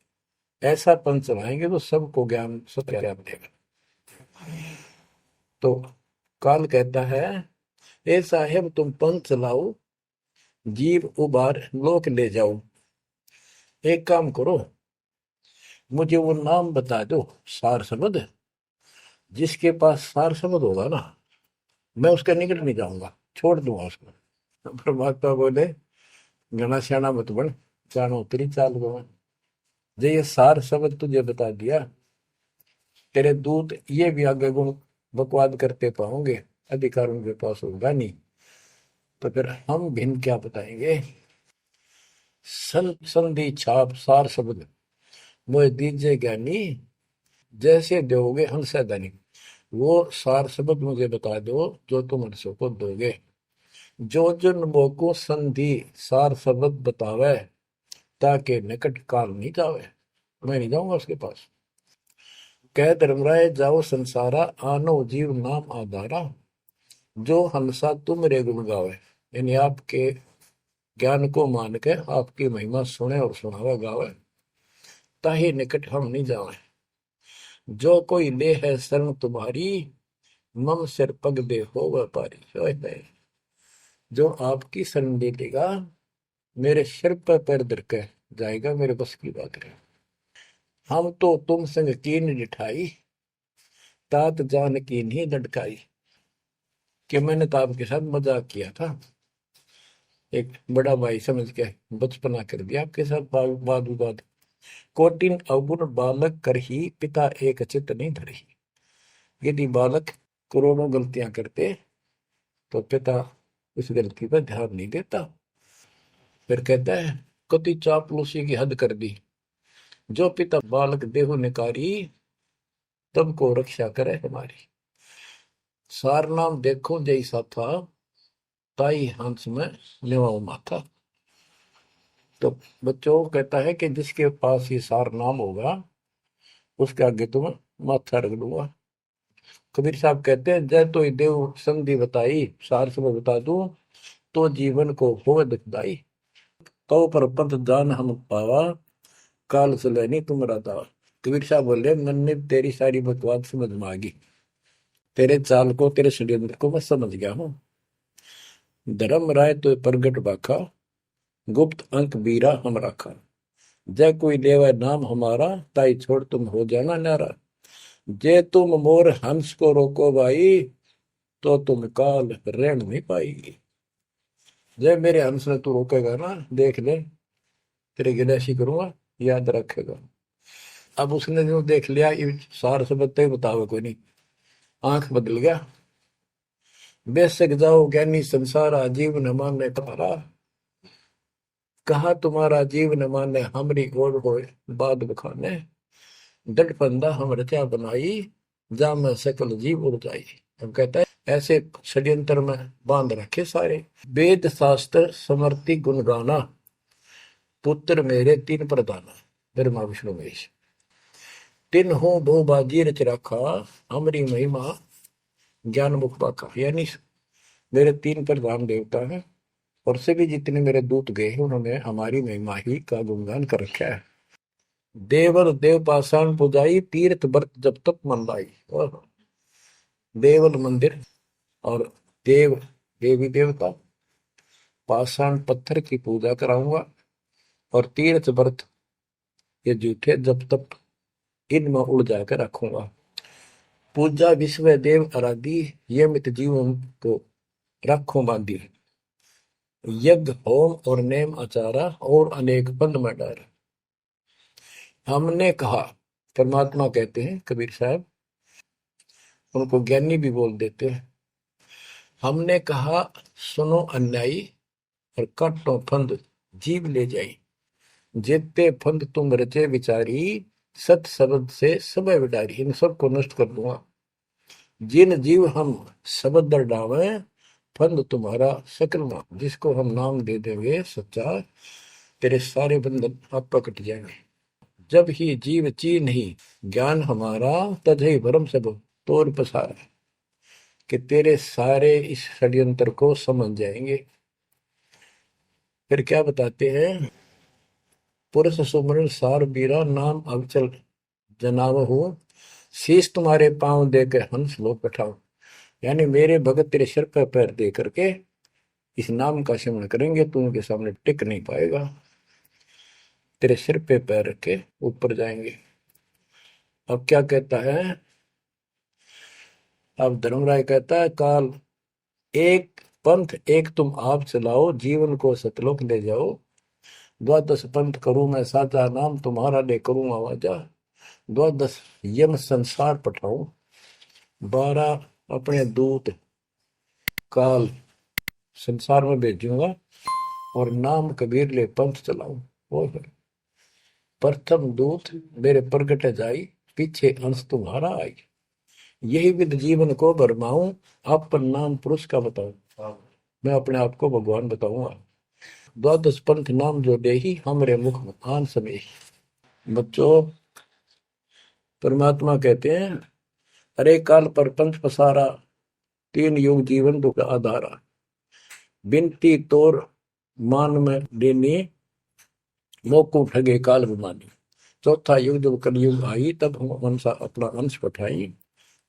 ऐसा पंच चलाएंगे तो सबको ज्ञान सत्य ज्ञान देगा। तो काल कहता है ए साहेब तुम पंथ चलाओ, जीव उबार लोक ले जाओ। एक काम करो, मुझे वो नाम बता दो सार शब्द, जिसके पास सार शब्द होगा ना, मैं उसके निकट नहीं जाऊंगा, छोड़ दूंगा उसको। परमात्मा बोले घना श्याणा मत बन, जानो तेरी चाल गवन। जो ये सार शब्द तुझे बता दिया, तेरे दूत ये भी आगे गुण बकवाद करते पाओगे, अधिकार उनके पास होगा नहीं, तो फिर हम भिन्न क्या बताएंगे। संधि छाप सार शब्द मोह दीजिए ज्ञानी, जैसे दोगे हंस धनी। वो सार शब्द मुझे बता दो जो तुम हंसों को दोगे। जो जन मोको संधि सार शब्द बतावे, ताकि निकट काल नहीं जावे, मैं नहीं जाऊंगा उसके पास। कह धर्मराय जाओ संसारा, आनो जीव नाम आधारा। जो हंसा तुम रे गुण गावे, यानी आपके ज्ञान को मान के आपकी महिमा सुने और सुनावे गावे, ताही निकट हम नहीं जावे। जो कोई ले है शरण तुम्हारी, मम सिर पग दे हो व्यापारी। जो आपकी शरण ले लेगा, मेरे सिर पर पैर धर के जाएगा, मेरे बस की बात है। हम तो तुम संग कीन डिठाई, तात जान की नहीं लटकाई। कि मैंने तो आपके साथ मजाक किया था, एक बड़ा भाई समझ के बचपना कर दिया आपके साथ, वाद विवाद। कोटिन अवगुण बालक कर ही, पिता एक चित नहीं धरही। यदि बालक करोड़ों गलतियां करते तो पिता इस गलती पर ध्यान नहीं देता। फिर कहता है कति चापलूसी की हद कर दी, जो पिता बालक देहु निकारी, तब को रक्षा करे हमारी। सार नाम देखो जैसा था, ताई हंस में निवाओ माथा। तो बच्चों कहता है कि जिसके पास ये सार नाम होगा उसके आगे तुम माथा रख दूंगा। कबीर साहब कहते हैं जय तो देव संधि बताई, सार सब बता दूं तो जीवन को होवे दुखदाई। तो पर पंथ जान हम पावा, काल चले नहीं तुम्हारा दावा। कबीर साहब बोले मन ने तेरी सारी बकवास समझ में आ गई, तेरे चाल को तेरे षड्यंत्र को मैं समझ गया हूँ। धर्म राय तो प्रगट बाखा, गुप्त अंक बीरा हम राखा। जय कोई लेवा नाम हमारा, ताई छोड़ तुम हो जाना नारा। जे तुम मोर हंस को रोको भाई, तो तुम काल रहन नहीं पाएगी। जय मेरे हंस ने तू रोकेगा ना, देख ले तेरे गिलासी करूंगा, याद रखेगा। अब उसने जो देख लिया सार से बत्ते बतावे कोई नहीं, आंख बदल गया। बेशक जाओ ज्ञानी संसार, जीव न माने तुम्हारा। कहा तुम्हारा जीव न माने, हमरी गोड़ हो बाद बखाने। डट फंदा हम रचा बनाई, जा में सकल जीव उड़ जाई। अब कहता है ऐसे षड्यंत्र में बांध रखे सारे। वेद शास्त्र समर्ति गुण गाना, पुत्र मेरे तीन प्रधाना। ब्रह्मा विष्णु महेश तीन हो दो बाजी रच रखा, हमारी महिमा ज्ञान मुख पाखा। यानी मेरे तीन प्रधान देवता हैं और सभी जितने मेरे दूत गए हैं उन्होंने हमारी महिमा ही का गुणगान कर रखा है। देवर देव पाषाण पुजाई, तीर्थ व्रत जब तक मन लाई। देवल मंदिर और देव देवी देवता, पाषाण पत्थर की पूजा कराऊंगा और तीर्थ व्रत ये जूठे जब तक इनमें उड़ जाकर रखूंगा। पूजा विश्व देव आराधी, ये मित जीवन को रखो बांधी। यज्ञ होम और नेम आचारा, और अनेक पंथ में डार। हमने कहा, परमात्मा कहते हैं कबीर साहब, उनको ज्ञानी भी बोल देते हैं। हमने कहा सुनो अन्यायी, और काटो फंद जीव ले जाई। जेते फंद तुम रचे विचारी, सत शब्द से सब विडारी। इन सबको नष्ट कर दूंगा। जिन जीव हम शब्द डावे, फंद तुम्हारा सकल मां। जिसको हम नाम दे देंगे सच्चा, तेरे सारे बंधन आप कट जाएंगे। जब ही जीव चीन ही ज्ञान हमारा, तजहि भरम सब तोर पसार। कि तेरे सारे इस षड्यंत्र को समझ जाएंगे। फिर क्या बताते हैं, पुरुष सुमरण सार बीरा, नाम अवचल जनाव हो। शीश तुम्हारे पांव दे के हंस लो बैठाओ। यानी मेरे भगत तेरे सिर पर पैर दे करके इस नाम का सिमरण करेंगे, तू उनके सामने टिक नहीं पाएगा। तेरे सिर पे पैर रख के ऊपर जाएंगे। अब क्या कहता है, अब धर्मराय कहता है काल एक पंथ एक तुम आप चलाओ, जीवन को सतलोक ले जाओ। द्वादश पंथ करूं मैं साचा, नाम तुम्हारा ले करूं आवाजा। द्वादश यम संसार पठाऊं, 12 अपने दूत काल संसार में भेजूंगा, और नाम कबीर ले पंथ चलाऊं। वो प्रथम दूत मेरे प्रगट जाई, पीछे अंश तुम्हारा आई। यही विद जीवन को भरमाऊं, अपन नाम पुरुष का बताऊं। मैं अपने आप को भगवान बताऊंगा। द्वादश पंथ नाम जो दे ही, हमरे मुख आन समय। बच्चों परमात्मा कहते हैं, अरे काल पर पंथ पसारा, तीन युग जीवन दुख आधारा। बिनती तोर मान में देनी, मोकू ठगे काल बुमानी। चौथा युग जब कलयुग आई, तब हम मनसा अपना अंश पठाई।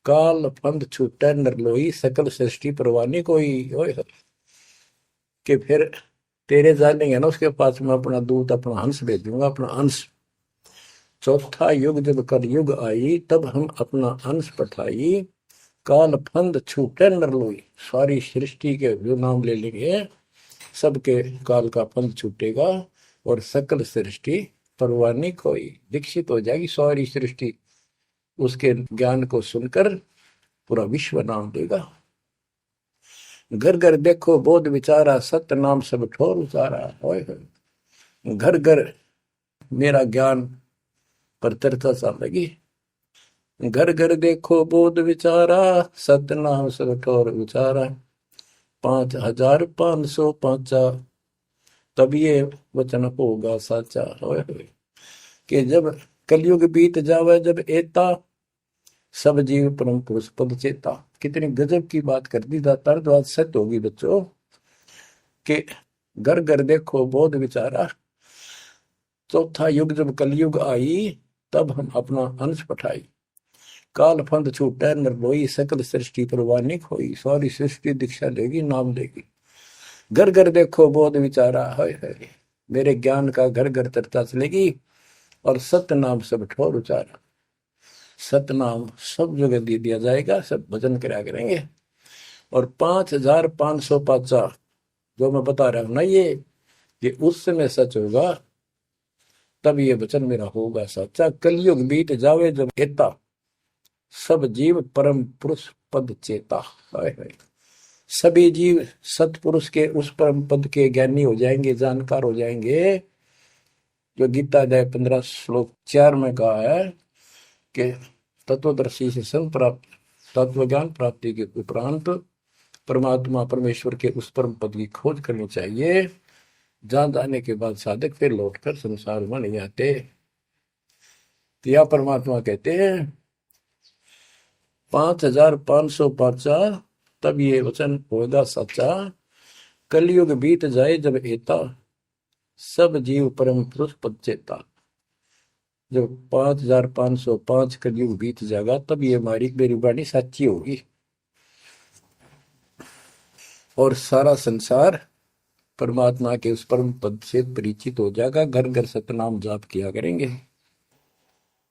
काल पंथ छूटे नरलोई, सकल सृष्टि परवानी कोई। कि फिर तेरे जानेंगे ना उसके पास में अपना दूत अपना हंस भेजूंगा, अपना अंश। चौथा युग जब कलयुग आई, तब हम अपना अंश पठाई। काल फंद छूटे नरलोई, सारी सृष्टि के जो नाम ले लेंगे सबके काल का फंद छूटेगा, और सकल सृष्टि परवानी कोई। दीक्षित हो जाएगी सारी सृष्टि, उसके ज्ञान को सुनकर पूरा विश्व नाम देगा। घर घर देखो बोध विचारा, सत्य नाम सब ठोर उचारा। होय होय। घर घर मेरा ज्ञान पर चर्चा चल लगी। घर घर देखो बोध विचारा, सत्य नाम सब ठोर उचारा। 5505 तब ये वचन होगा साचा। होय होय। कि जब कलयुग बीत जावे, जब एता सब जीव परम पुरुष पद चेता। कितनी गजब की बात कर दी दातार, तो आज सत्य होगी बच्चों। कि घर घर देखो बोध विचारा, चौथा युग जब कलयुग आई, तब हम अपना अंश पठाई। काल फंद छूटे निर्भोई, सकल सृष्टि परवानी खोई। सारी सृष्टि दीक्षा लेगी, नाम लेगी। घर घर देखो बोध विचारा। है मेरे ज्ञान का घर घर चर्चा चलेगी। और सत्य नाम सब ठोर उचारा। सतनाम सब जगह दे दिया जाएगा, सब भजन करा करेंगे। और 5505 जो मैं बता रहा हूं ना, ये उस समय सच होगा, तब ये वचन मेरा होगा सच्चा। कलयुग बीत जावे जब एता, सब जीव परम पुरुष पद चेता। हाय हाय। सभी जीव सतपुरुष के उस परम पद के ज्ञानी हो जाएंगे, जानकार हो जाएंगे। जो गीता अध्याय 15 श्लोक 4 में कहा है कि तत्वदर्शी से संग प्राप्त, तत्व ज्ञान प्राप्ति के उपरांत परमात्मा परमेश्वर के उस परम पद की खोज करनी चाहिए। जहां जाने के बाद साधक फिर लौटकर संसार में नहीं आते। तो यह परमात्मा कहते हैं 5505 तब ये वचन होगा सच्चा। कलयुग बीत जाए जब एता, सब जीव परम पुरुष पद चेता। जब 5505 कलयुग बीत जाएगा, तब ये हमारी मेरी वाणी सच्ची होगी और सारा संसार परमात्मा के उस परम पद से परिचित हो जाएगा। घर घर सतनाम जाप किया करेंगे।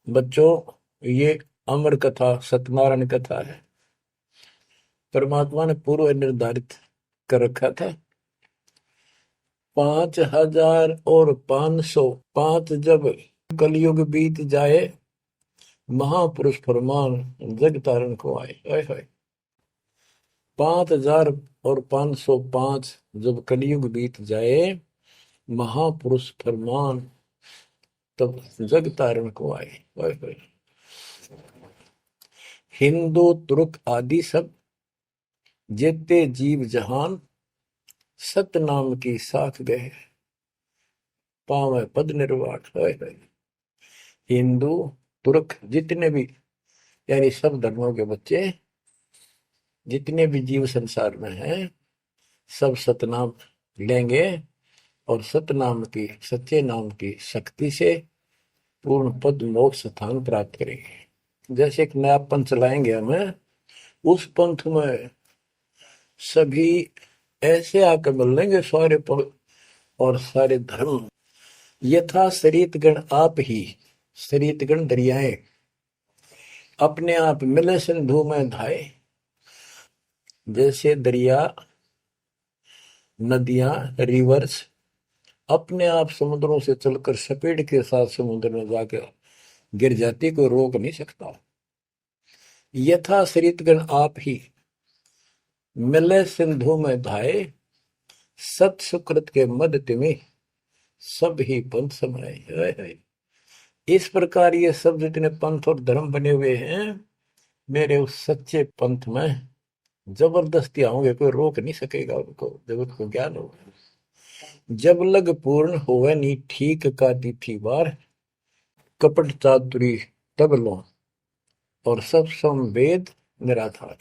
बच्चों, ये अमर कथा सत्यनारायण कथा है। परमात्मा ने पूर्व निर्धारित कर रखा था 5000 और 505 जब कलयुग बीत जाए, महापुरुष फरमान जग तारण को आए। 5000 और 505 जब कलयुग बीत जाए, महापुरुष फरमान तब जग तारण को आए। हिंदू तुर्क आदि सब जेते जीव जहान, सत नाम की साख गए, पावे पद निर्वाण। हिंदू तुर्क जितने भी, यानी सब धर्मों के बच्चे, जितने भी जीव संसार में हैं, सब सतनाम लेंगे और सतनाम की, सच्चे नाम की शक्ति से पूर्ण पद मोक्ष स्थान प्राप्त करेंगे। जैसे एक नया पंथ चलाएंगे हमें, उस पंथ में सभी ऐसे आकर मिल लेंगे, सारे पद और सारे धर्म। यथा शरीत गण आप ही, शरीत गण दरियाएं अपने आप मिले सिंधु में धाए। जैसे दरिया, नदियां, रिवर्स अपने आप समुद्रों से चलकर सपेट के साथ समुद्र में जाकर गिर जाती, को रोक नहीं सकता। यथा शरीतगण आप ही मिले सिंधु में धाए, सत सुकृत के मद तिमि सब ही पंथ समाये। इस प्रकार ये सब जितने पंथ और धर्म बने हुए हैं, मेरे उस सच्चे पंथ में जबरदस्ती आओगे, कोई रोक नहीं सकेगा उनको, जगत को ज्ञान होगा। जब लग पूर्ण होवे नी ठीक का तिथि बार, कपट चातुरी तब लो और सब संवेद निराधार।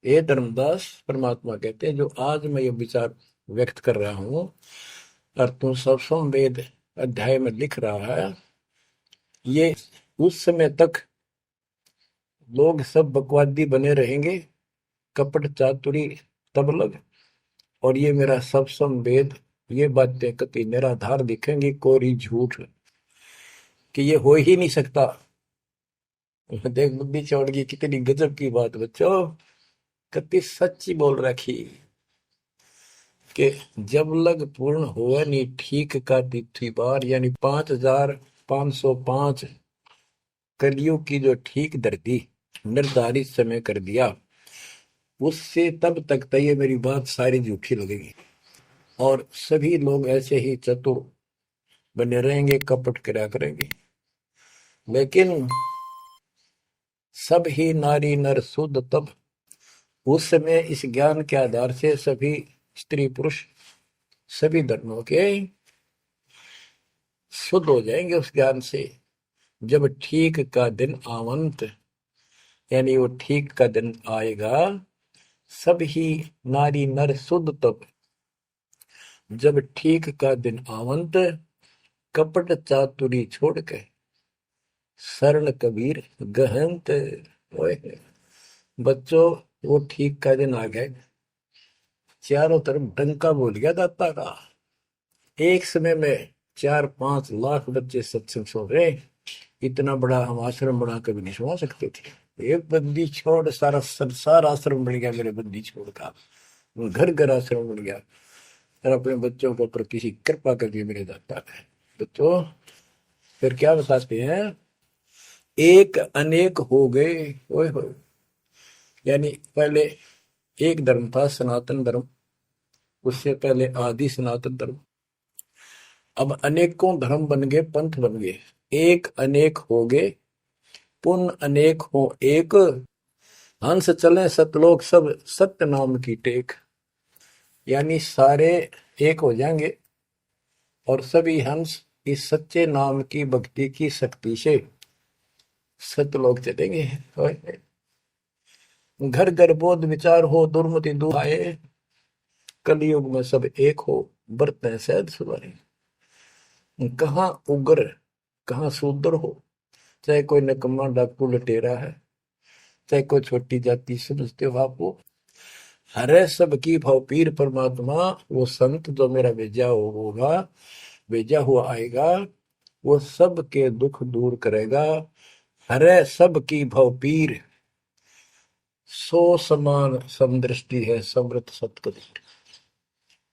ये धर्मदास परमात्मा कहते हैं, जो आज मैं ये विचार व्यक्त कर रहा हूं और तुम सब संवेद अध्याय में लिख रहा है, ये उस समय तक लोग सब बकवादी बने रहेंगे, कपट चातुरी तब लग, और ये मेरा सब संवेद, ये बातें कति निराधार दिखेंगी, कोरी झूठ, कि ये हो ही नहीं सकता। देख बुद्धि चौड़ की कितनी गजब की बात बच्चों, कति सच्ची बोल रखी। कि जब लग पूर्ण हुआ नहीं ठीक का तिथि बार, यानी 5505 कलियुग की जो ठीक धरती निर्धारित समय कर दिया, उससे तब तक तो ये मेरी बात सारी झूठी लगेगी और सभी लोग ऐसे ही चतुर बने रहेंगे, कपट करा करेंगे। लेकिन सब ही नारी नर शुद्ध तब, उस समय इस ज्ञान के आधार से सभी स्त्री पुरुष सभी धर्मों के शुद्ध हो जाएंगे उस ज्ञान से। जब ठीक का दिन आवंत, यानी वो ठीक का दिन आएगा, सब ही नारी नर शुद्ध तब, जब ठीक का दिन आवंत, कपट चातुरी छोड़ के सरल कबीर गहंत। ओए बच्चों, वो ठीक का दिन आ गया, चारों तरफ डंका बोल गया दाता का। एक समय में 4-5 लाख बच्चे सत्संग सुन रहे। इतना बड़ा हम आश्रम बना कभी नहीं सुना सकते थे। एक बंदी छोड़ सारा संसार आश्रम बन गया मेरे बंदी छोड़ का, घर घर आश्रम बन गया। और अपने बच्चों के ऊपर किसी कृपा कर दी मेरे दाता ने। बच्चों फिर क्या बताते हैं, एक अनेक हो गए। ओए होए, यानी पहले एक धर्म था सनातन धर्म, उससे पहले आदि सनातन धर्म, अब अनेकों धर्म बन गए, पंथ बन गए। एक अनेक हो गए, पुण्य अनेक हो एक, हंस चले सतलोक सब सत्य नाम की टेक। यानी सारे एक हो जाएंगे और सभी हंस इस सच्चे नाम की भक्ति की शक्ति से सतलोक चलेंगे। घर घर बोध विचार हो, दुर्मति दूर आए, कलयुग में सब एक हो, बरतें सहज सुनाए। कहाँ उग्र कहाँ शूद्र हो, चाहे कोई नकम्मा डाकू लटेरा है, चाहे कोई छोटी जाति समझते हो आप, वो हरे सबकी भाव पीर परमात्मा, वो संत जो मेरा भेजा होगा, भेजा हुआ आएगा, वो सबके दुख दूर करेगा। हरे सबकी भाव पीर, सो समान समदृष्टि है समृत सतकदीर।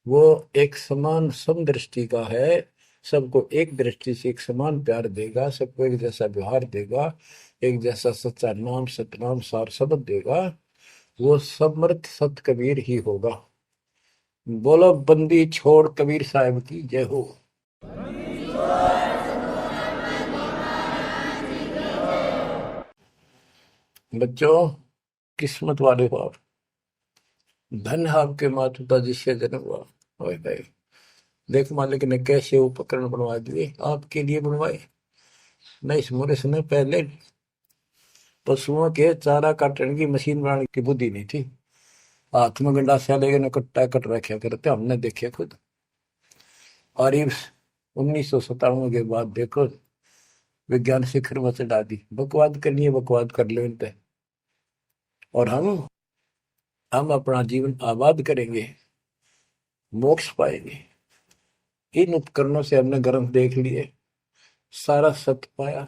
वो एक समान समदृष्टि का है, सबको एक दृष्टि से एक समान प्यार देगा, सबको एक जैसा व्यवहार देगा, एक जैसा सच्चा नाम सतनाम सार शब्द देगा। वो समर्थ सत कबीर ही होगा। बोलो बंदी छोड़ कबीर साहब की जय हो। बच्चों किस्मत वाले हो आप, धन है आपके माता पिता जिससे जन्म हुआ। ओए भाई देख मालिक ने कैसे उपकरण बनवा दिए, आपके लिए बनवाए। नहीं इस मुहूर्त में पहले पशुओं के चारा काटने की मशीन बनाने की बुद्धि नहीं थी। हाथ में गंडासा लेके न कट्टा कट रखा करते, हमने देखे खुद। और ये 1997 के बाद देखो विज्ञान शिखर में चढ़ा दी। बकवाद करनी है बकवाद कर लो इन पे, और हम अपना जीवन आबाद करेंगे, मोक्ष पाएंगे। इन उपकरणों से हमने ग्रंथ देख लिए, सारा सत्य पाया,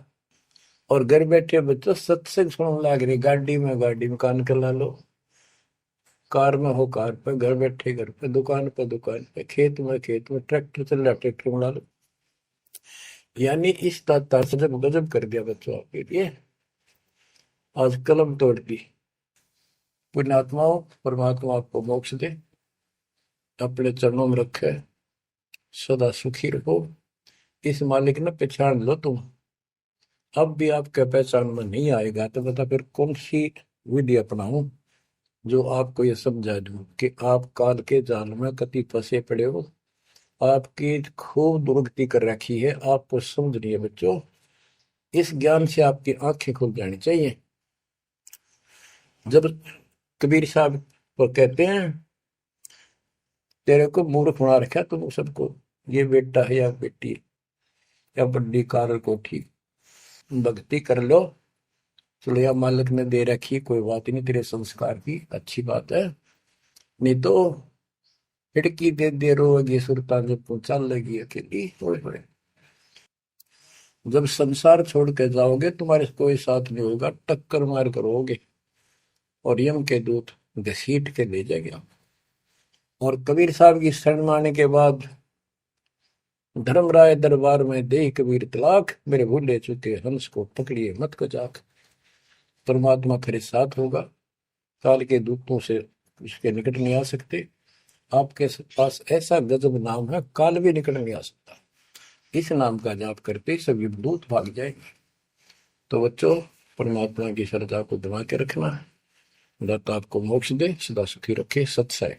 और घर बैठे बच्चों सत्संग सुनने लग रही। गाड़ी में कान कर ला लो, कार में हो कार पे, घर बैठे घर पे, दुकान पे, खेत में ट्रैक्टर चल रहा ट्रैक्टर में ला लो। यानी इस तात्पर्य से जब गजब कर दिया बच्चों आपके लिए। आज कलम तोड़ दी। पुण्यात्माओं परमात्मा आपको मोक्ष दे, अपने चरणों में रखे, सदा सुखी रहो। इस मालिक ने पहचान लो तुम। अब भी आपके पहचान में नहीं आएगा तो बता फिर कौन सी विधि अपनाऊं जो आपको ये समझा दूं कि आप काल के जाल में कति फंसे पड़े हो। आपकी खूब दुर्गति कर रखी है, आपको समझ नहीं है बच्चों। इस ज्ञान से आपकी आंखें खुल जानी चाहिए। जब कबीर साहब को कहते हैं तेरे को मूर्ख बना रखा तुम सबको, ये बेटा है या बेटी है या बड्डी कार कोठी, भक्ति कर लो, चलो या मालिक ने दे रखी, कोई बात नहीं, तेरे संस्कार की अच्छी बात है। नहीं तो खिड़की दे दे रोगी सुरता जब तू चल लगी अकेली। जब संसार छोड़ के जाओगे तुम्हारे कोई साथ नहीं होगा, टक्कर मार करोगे और यम के दूत घसीट के ले जाएंगे। और कबीर साहब की शरण माने के बाद धर्मराय दरबार में दे कबीर तलाक, मेरे भूले चुके हंस को पकड़िए मत को जाक। परमात्मा तेरे साथ होगा, काल के दूतों से उसके निकट नहीं आ सकते। आपके पास ऐसा गजब नाम है, काल भी निकट नहीं आ सकता। इस नाम का जाप करते सभी दूत भाग जाएंगे। तो बच्चों, परमात्मा की श्रद्धा को दबा के रखना है। दाता आपको मोक्ष दे, सदा सुखी रखे। सत्संग।